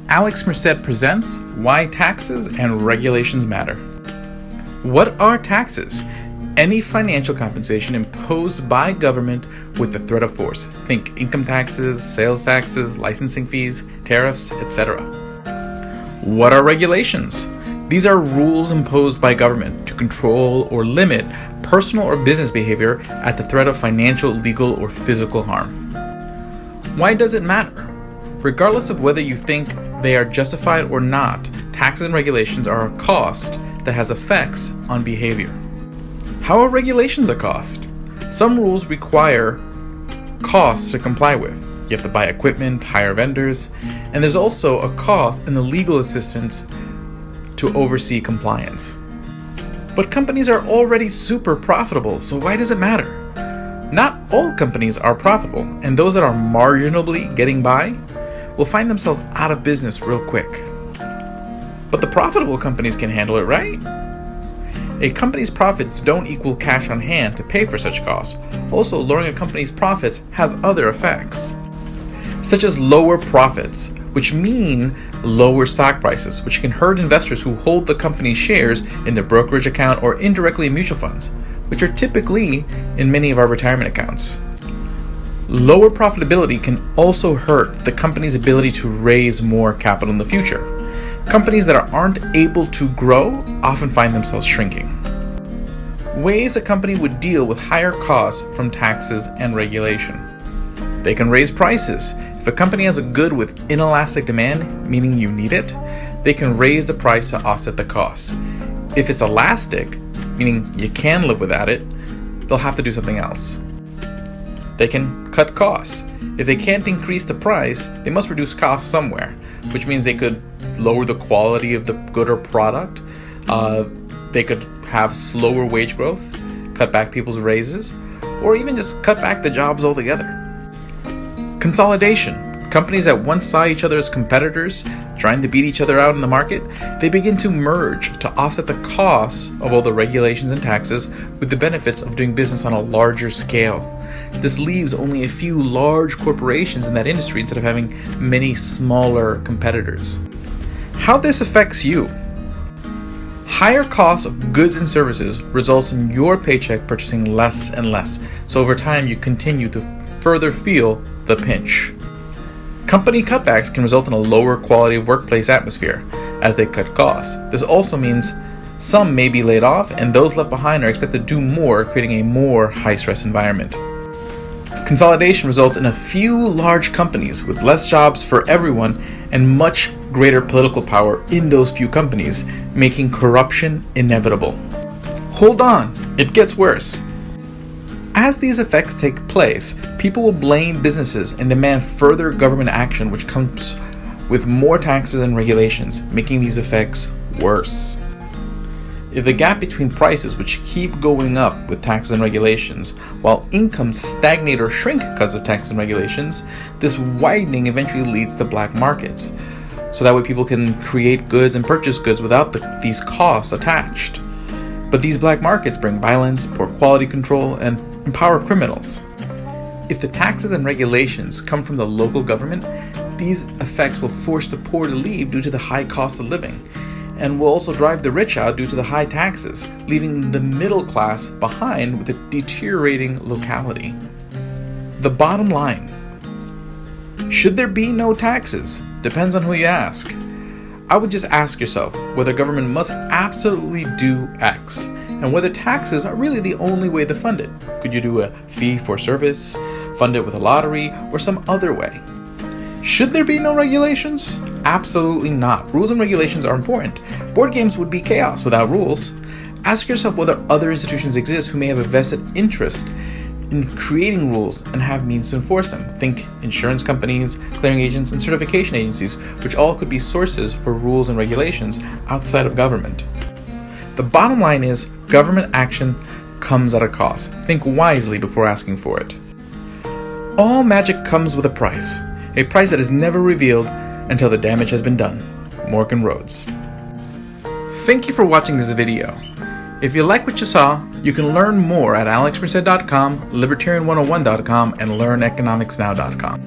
Alex Merced presents Why Taxes and Regulations Matter. What are taxes? Any financial compensation imposed by government with the threat of force. Think income taxes, sales taxes, licensing fees, tariffs, etc. What are regulations? These are rules imposed by government to control or limit personal or business behavior at the threat of financial, legal, or physical harm. Why does it matter? Regardless of whether you think they are justified or not, taxes and regulations are a cost that has effects on behavior. How are regulations a cost? Some rules require costs to comply with. You have to buy equipment, hire vendors, and there's also a cost in the legal assistance to oversee compliance. But companies are already super profitable, so why does it matter? Not all companies are profitable, and those that are marginally getting by will find themselves out of business real quick. But the profitable companies can handle it, right? A company's profits don't equal cash on hand to pay for such costs. Also, lowering a company's profits has other effects, such as lower profits, which mean lower stock prices, which can hurt investors who hold the company's shares in their brokerage account or indirectly in mutual funds, which are typically in many of our retirement accounts. Lower profitability can also hurt the company's ability to raise more capital in the future. Companies that aren't able to grow often find themselves shrinking. Ways a company would deal with higher costs from taxes and regulation. They can raise prices. If a company has a good with inelastic demand, meaning you need it, they can raise the price to offset the costs. If it's elastic, meaning you can live without it, they'll have to do something else. They can cut costs. If they can't increase the price, they must reduce costs somewhere, which means they could lower the quality of the good or product. They could have slower wage growth, cut back people's raises, or even just cut back the jobs altogether. Consolidation. Companies that once saw each other as competitors, trying to beat each other out in the market, they begin to merge to offset the costs of all the regulations and taxes with the benefits of doing business on a larger scale. This leaves only a few large corporations in that industry instead of having many smaller competitors. How this affects you. Higher costs of goods and services results in your paycheck purchasing less and less, so over time you continue to further feel the pinch. Company cutbacks can result in a lower quality of workplace atmosphere as they cut costs. This also means some may be laid off, and those left behind are expected to do more, creating a more high-stress environment. Consolidation results in a few large companies with less jobs for everyone and much greater political power in those few companies, making corruption inevitable. Hold on, it gets worse. As these effects take place, people will blame businesses and demand further government action, which comes with more taxes and regulations, making these effects worse. If the gap between prices, which keep going up with taxes and regulations, while incomes stagnate or shrink because of taxes and regulations, this widening eventually leads to black markets. So that way people can create goods and purchase goods without these costs attached. But these black markets bring violence, poor quality control, and empower criminals. If the taxes and regulations come from the local government, these effects will force the poor to leave due to the high cost of living, and will also drive the rich out due to the high taxes, leaving the middle class behind with a deteriorating locality. The bottom line: should there be no taxes? Depends on who you ask. I would just ask yourself whether government must absolutely do X, and whether taxes are really the only way to fund it. Could you do a fee for service, fund it with a lottery, or some other way? Should there be no regulations? Absolutely not. Rules and regulations are important. Board games would be chaos without rules. Ask yourself whether other institutions exist who may have a vested interest in creating rules and have means to enforce them. Think insurance companies, clearing agents, and certification agencies, which all could be sources for rules and regulations outside of government. The bottom line is, government action comes at a cost. Think wisely before asking for it. All magic comes with a price that is never revealed until the damage has been done. Morgan Rhodes. Thank you for watching this video. If you like what you saw, you can learn more at alexmerced.com, libertarian101.com, and learneconomicsnow.com.